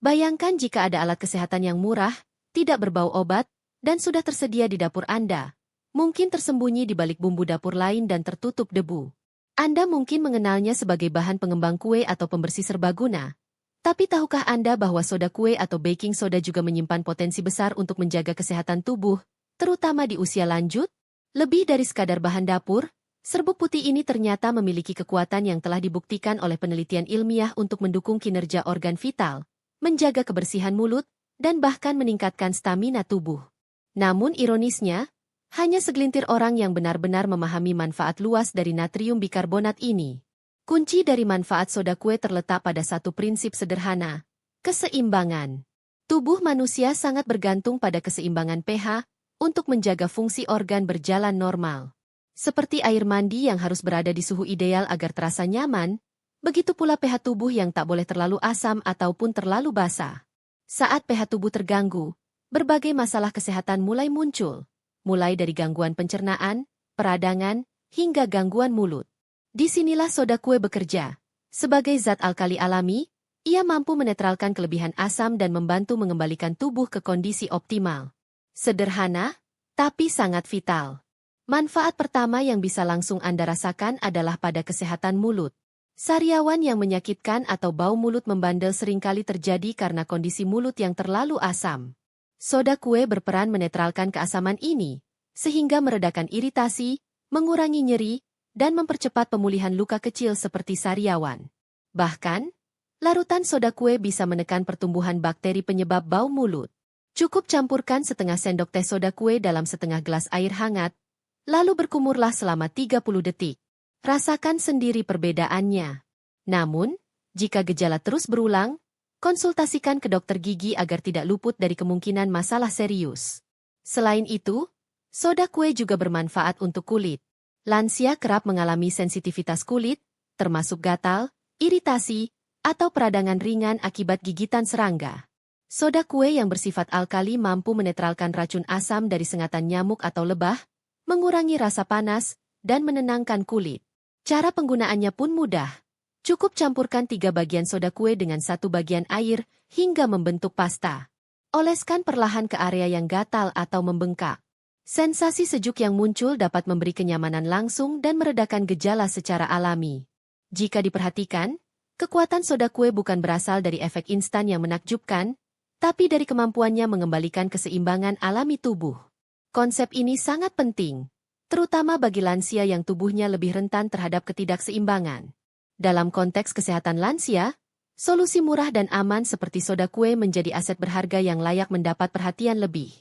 Bayangkan jika ada alat kesehatan yang murah, tidak berbau obat, dan sudah tersedia di dapur Anda. Mungkin tersembunyi di balik bumbu dapur lain dan tertutup debu. Anda mungkin mengenalnya sebagai bahan pengembang kue atau pembersih serbaguna. Tapi tahukah Anda bahwa soda kue atau baking soda juga menyimpan potensi besar untuk menjaga kesehatan tubuh, terutama di usia lanjut? Lebih dari sekadar bahan dapur, serbuk putih ini ternyata memiliki kekuatan yang telah dibuktikan oleh penelitian ilmiah untuk mendukung kinerja organ vital, menjaga kebersihan mulut, dan bahkan meningkatkan stamina tubuh. Namun ironisnya, hanya segelintir orang yang benar-benar memahami manfaat luas dari natrium bikarbonat ini. Kunci dari manfaat soda kue terletak pada satu prinsip sederhana, keseimbangan. Tubuh manusia sangat bergantung pada keseimbangan pH untuk menjaga fungsi organ berjalan normal. Seperti air mandi yang harus berada di suhu ideal agar terasa nyaman, begitu pula pH tubuh yang tak boleh terlalu asam ataupun terlalu basah. Saat pH tubuh terganggu, berbagai masalah kesehatan mulai muncul, mulai dari gangguan pencernaan, peradangan, hingga gangguan mulut. Disinilah soda kue bekerja. Sebagai zat alkali alami, ia mampu menetralkan kelebihan asam dan membantu mengembalikan tubuh ke kondisi optimal. Sederhana, tapi sangat vital. Manfaat pertama yang bisa langsung Anda rasakan adalah pada kesehatan mulut. Sariawan yang menyakitkan atau bau mulut membandel seringkali terjadi karena kondisi mulut yang terlalu asam. Soda kue berperan menetralkan keasaman ini, sehingga meredakan iritasi, mengurangi nyeri, dan mempercepat pemulihan luka kecil seperti sariawan. Bahkan, larutan soda kue bisa menekan pertumbuhan bakteri penyebab bau mulut. Cukup campurkan setengah sendok teh soda kue dalam setengah gelas air hangat, lalu berkumurlah selama 30 detik. Rasakan sendiri perbedaannya. Namun, jika gejala terus berulang, konsultasikan ke dokter gigi agar tidak luput dari kemungkinan masalah serius. Selain itu, soda kue juga bermanfaat untuk kulit. Lansia kerap mengalami sensitivitas kulit, termasuk gatal, iritasi, atau peradangan ringan akibat gigitan serangga. Soda kue yang bersifat alkali mampu menetralkan racun asam dari sengatan nyamuk atau lebah, mengurangi rasa panas, dan menenangkan kulit. Cara penggunaannya pun mudah. Cukup campurkan 3 bagian soda kue dengan 1 bagian air hingga membentuk pasta. Oleskan perlahan ke area yang gatal atau membengkak. Sensasi sejuk yang muncul dapat memberi kenyamanan langsung dan meredakan gejala secara alami. Jika diperhatikan, kekuatan soda kue bukan berasal dari efek instan yang menakjubkan, tapi dari kemampuannya mengembalikan keseimbangan alami tubuh. Konsep ini sangat penting, terutama bagi lansia yang tubuhnya lebih rentan terhadap ketidakseimbangan. Dalam konteks kesehatan lansia, solusi murah dan aman seperti soda kue menjadi aset berharga yang layak mendapat perhatian lebih.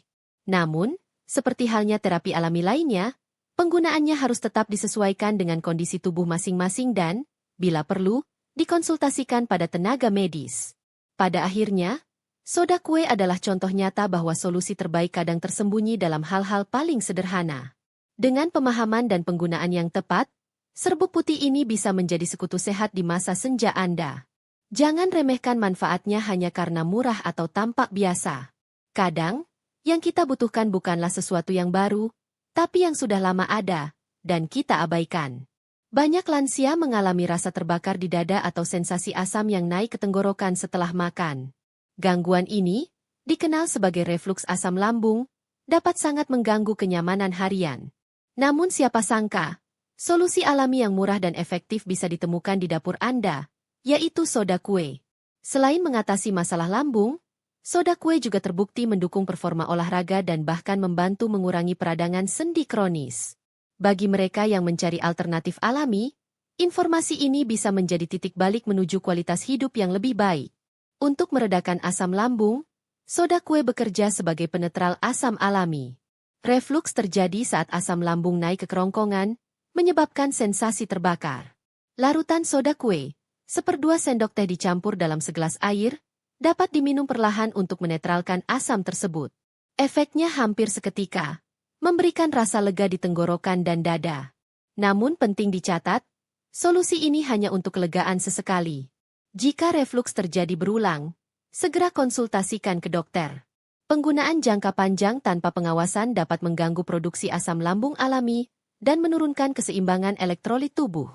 Namun, seperti halnya terapi alami lainnya, penggunaannya harus tetap disesuaikan dengan kondisi tubuh masing-masing dan, bila perlu, dikonsultasikan pada tenaga medis. Pada akhirnya, soda kue adalah contoh nyata bahwa solusi terbaik kadang tersembunyi dalam hal-hal paling sederhana. Dengan pemahaman dan penggunaan yang tepat, serbuk putih ini bisa menjadi sekutu sehat di masa senja Anda. Jangan remehkan manfaatnya hanya karena murah atau tampak biasa. Kadang, yang kita butuhkan bukanlah sesuatu yang baru, tapi yang sudah lama ada, dan kita abaikan. Banyak lansia mengalami rasa terbakar di dada atau sensasi asam yang naik ke tenggorokan setelah makan. Gangguan ini, dikenal sebagai refluks asam lambung, dapat sangat mengganggu kenyamanan harian. Namun siapa sangka, solusi alami yang murah dan efektif bisa ditemukan di dapur Anda, yaitu soda kue. Selain mengatasi masalah lambung, soda kue juga terbukti mendukung performa olahraga dan bahkan membantu mengurangi peradangan sendi kronis. Bagi mereka yang mencari alternatif alami, informasi ini bisa menjadi titik balik menuju kualitas hidup yang lebih baik. Untuk meredakan asam lambung, soda kue bekerja sebagai penetral asam alami. Refluks terjadi saat asam lambung naik ke kerongkongan, menyebabkan sensasi terbakar. Larutan soda kue, 1/2 sendok teh dicampur dalam segelas air, dapat diminum perlahan untuk menetralkan asam tersebut. Efeknya hampir seketika, memberikan rasa lega di tenggorokan dan dada. Namun penting dicatat, solusi ini hanya untuk kelegaan sesekali. Jika refluks terjadi berulang, segera konsultasikan ke dokter. Penggunaan jangka panjang tanpa pengawasan dapat mengganggu produksi asam lambung alami dan menurunkan keseimbangan elektrolit tubuh.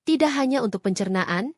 Tidak hanya untuk pencernaan,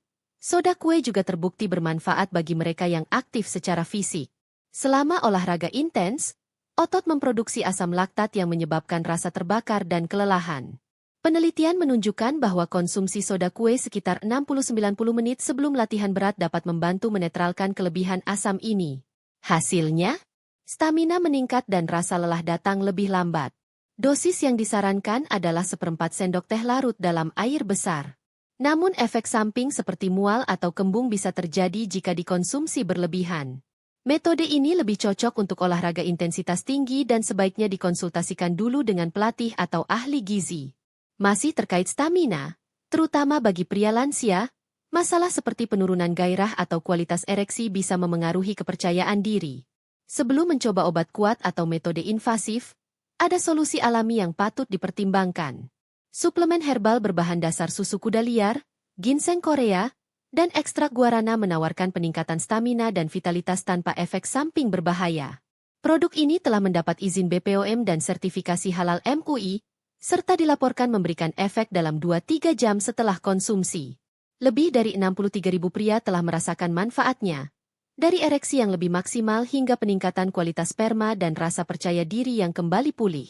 Soda kue juga terbukti bermanfaat bagi mereka yang aktif secara fisik. Selama olahraga intens, otot memproduksi asam laktat yang menyebabkan rasa terbakar dan kelelahan. Penelitian menunjukkan bahwa konsumsi soda kue sekitar 60-90 menit sebelum latihan berat dapat membantu menetralkan kelebihan asam ini. Hasilnya, stamina meningkat dan rasa lelah datang lebih lambat. Dosis yang disarankan adalah 1/4 sendok teh larut dalam air besar. Namun efek samping seperti mual atau kembung bisa terjadi jika dikonsumsi berlebihan. Metode ini lebih cocok untuk olahraga intensitas tinggi dan sebaiknya dikonsultasikan dulu dengan pelatih atau ahli gizi. Masih terkait stamina, terutama bagi pria lansia, masalah seperti penurunan gairah atau kualitas ereksi bisa memengaruhi kepercayaan diri. Sebelum mencoba obat kuat atau metode invasif, ada solusi alami yang patut dipertimbangkan. Suplemen herbal berbahan dasar susu kuda liar, ginseng Korea, dan ekstrak guarana menawarkan peningkatan stamina dan vitalitas tanpa efek samping berbahaya. Produk ini telah mendapat izin BPOM dan sertifikasi halal MUI, serta dilaporkan memberikan efek dalam 2-3 jam setelah konsumsi. Lebih dari 63.000 pria telah merasakan manfaatnya, dari ereksi yang lebih maksimal hingga peningkatan kualitas sperma dan rasa percaya diri yang kembali pulih.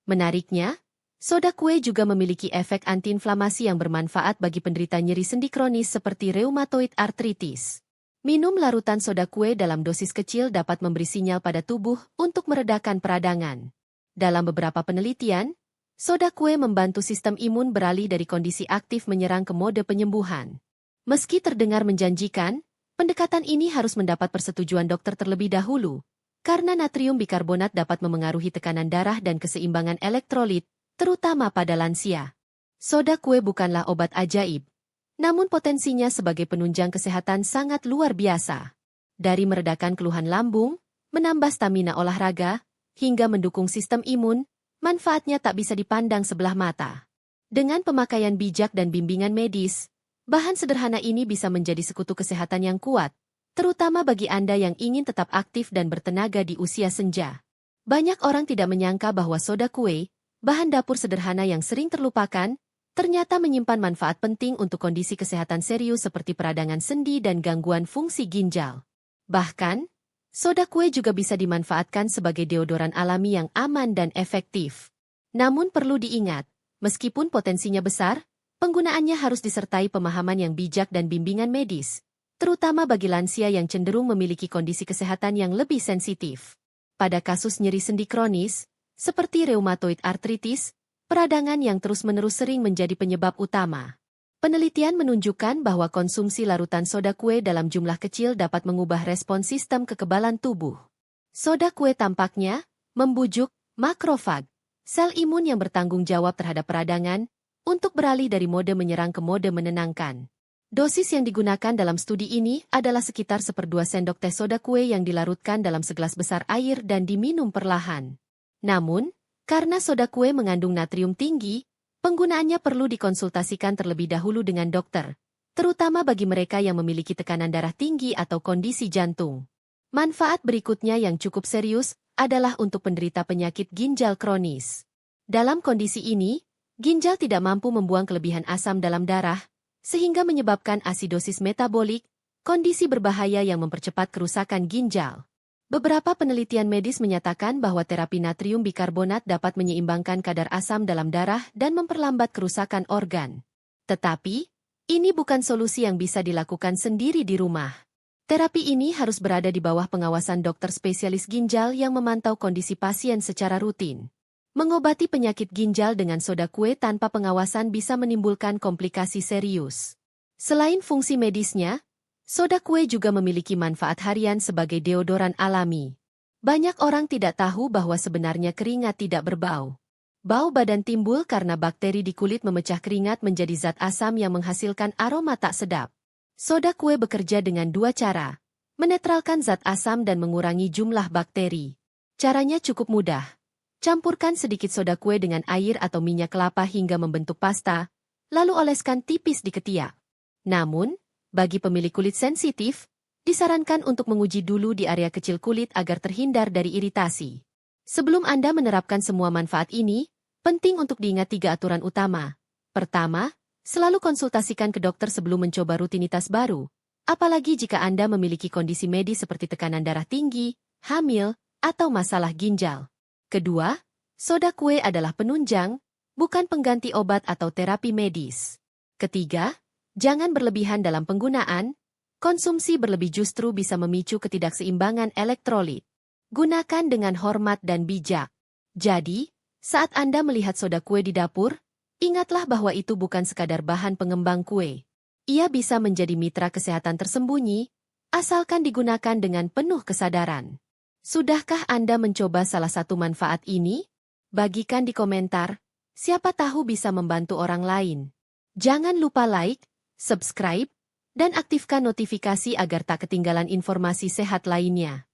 Menariknya, soda kue juga memiliki efek antiinflamasi yang bermanfaat bagi penderita nyeri sendi kronis seperti reumatoid arthritis. Minum larutan soda kue dalam dosis kecil dapat memberi sinyal pada tubuh untuk meredakan peradangan. Dalam beberapa penelitian, soda kue membantu sistem imun beralih dari kondisi aktif menyerang ke mode penyembuhan. Meski terdengar menjanjikan, pendekatan ini harus mendapat persetujuan dokter terlebih dahulu, karena natrium bikarbonat dapat memengaruhi tekanan darah dan keseimbangan elektrolit, terutama pada lansia. Soda kue bukanlah obat ajaib, namun potensinya sebagai penunjang kesehatan sangat luar biasa. Dari meredakan keluhan lambung, menambah stamina olahraga, hingga mendukung sistem imun, manfaatnya tak bisa dipandang sebelah mata. Dengan pemakaian bijak dan bimbingan medis, bahan sederhana ini bisa menjadi sekutu kesehatan yang kuat, terutama bagi Anda yang ingin tetap aktif dan bertenaga di usia senja. Banyak orang tidak menyangka bahwa soda kue, bahan dapur sederhana yang sering terlupakan, ternyata menyimpan manfaat penting untuk kondisi kesehatan serius seperti peradangan sendi dan gangguan fungsi ginjal. Bahkan, soda kue juga bisa dimanfaatkan sebagai deodoran alami yang aman dan efektif. Namun perlu diingat, meskipun potensinya besar, penggunaannya harus disertai pemahaman yang bijak dan bimbingan medis, terutama bagi lansia yang cenderung memiliki kondisi kesehatan yang lebih sensitif. Pada kasus nyeri sendi kronis, seperti reumatoid arthritis, peradangan yang terus-menerus sering menjadi penyebab utama. Penelitian menunjukkan bahwa konsumsi larutan soda kue dalam jumlah kecil dapat mengubah respon sistem kekebalan tubuh. Soda kue tampaknya membujuk makrofag, sel imun yang bertanggung jawab terhadap peradangan, untuk beralih dari mode menyerang ke mode menenangkan. Dosis yang digunakan dalam studi ini adalah sekitar 1/2 sendok teh soda kue yang dilarutkan dalam segelas besar air dan diminum perlahan. Namun, karena soda kue mengandung natrium tinggi, penggunaannya perlu dikonsultasikan terlebih dahulu dengan dokter, terutama bagi mereka yang memiliki tekanan darah tinggi atau kondisi jantung. Manfaat berikutnya yang cukup serius adalah untuk penderita penyakit ginjal kronis. Dalam kondisi ini, ginjal tidak mampu membuang kelebihan asam dalam darah, sehingga menyebabkan asidosis metabolik, kondisi berbahaya yang mempercepat kerusakan ginjal. Beberapa penelitian medis menyatakan bahwa terapi natrium bikarbonat dapat menyeimbangkan kadar asam dalam darah dan memperlambat kerusakan organ. Tetapi, ini bukan solusi yang bisa dilakukan sendiri di rumah. Terapi ini harus berada di bawah pengawasan dokter spesialis ginjal yang memantau kondisi pasien secara rutin. Mengobati penyakit ginjal dengan soda kue tanpa pengawasan bisa menimbulkan komplikasi serius. Selain fungsi medisnya, soda kue juga memiliki manfaat harian sebagai deodoran alami. Banyak orang tidak tahu bahwa sebenarnya keringat tidak berbau. Bau badan timbul karena bakteri di kulit memecah keringat menjadi zat asam yang menghasilkan aroma tak sedap. Soda kue bekerja dengan dua cara, menetralkan zat asam dan mengurangi jumlah bakteri. Caranya cukup mudah. Campurkan sedikit soda kue dengan air atau minyak kelapa hingga membentuk pasta, lalu oleskan tipis di ketiak. Namun, bagi pemilik kulit sensitif, disarankan untuk menguji dulu di area kecil kulit agar terhindar dari iritasi. Sebelum Anda menerapkan semua manfaat ini, penting untuk diingat 3 aturan utama. Pertama, Selalu konsultasikan ke dokter sebelum mencoba rutinitas baru, apalagi jika Anda memiliki kondisi medis seperti tekanan darah tinggi, hamil, atau masalah ginjal. Kedua, soda kue adalah penunjang, bukan pengganti obat atau terapi medis. Ketiga, jangan berlebihan dalam penggunaan. Konsumsi berlebih justru bisa memicu ketidakseimbangan elektrolit. Gunakan dengan hormat dan bijak. Jadi, saat Anda melihat soda kue di dapur, ingatlah bahwa itu bukan sekadar bahan pengembang kue. Ia bisa menjadi mitra kesehatan tersembunyi, asalkan digunakan dengan penuh kesadaran. Sudahkah Anda mencoba salah satu manfaat ini? Bagikan di komentar, siapa tahu bisa membantu orang lain. Jangan lupa like, subscribe, dan aktifkan notifikasi agar tak ketinggalan informasi sehat lainnya.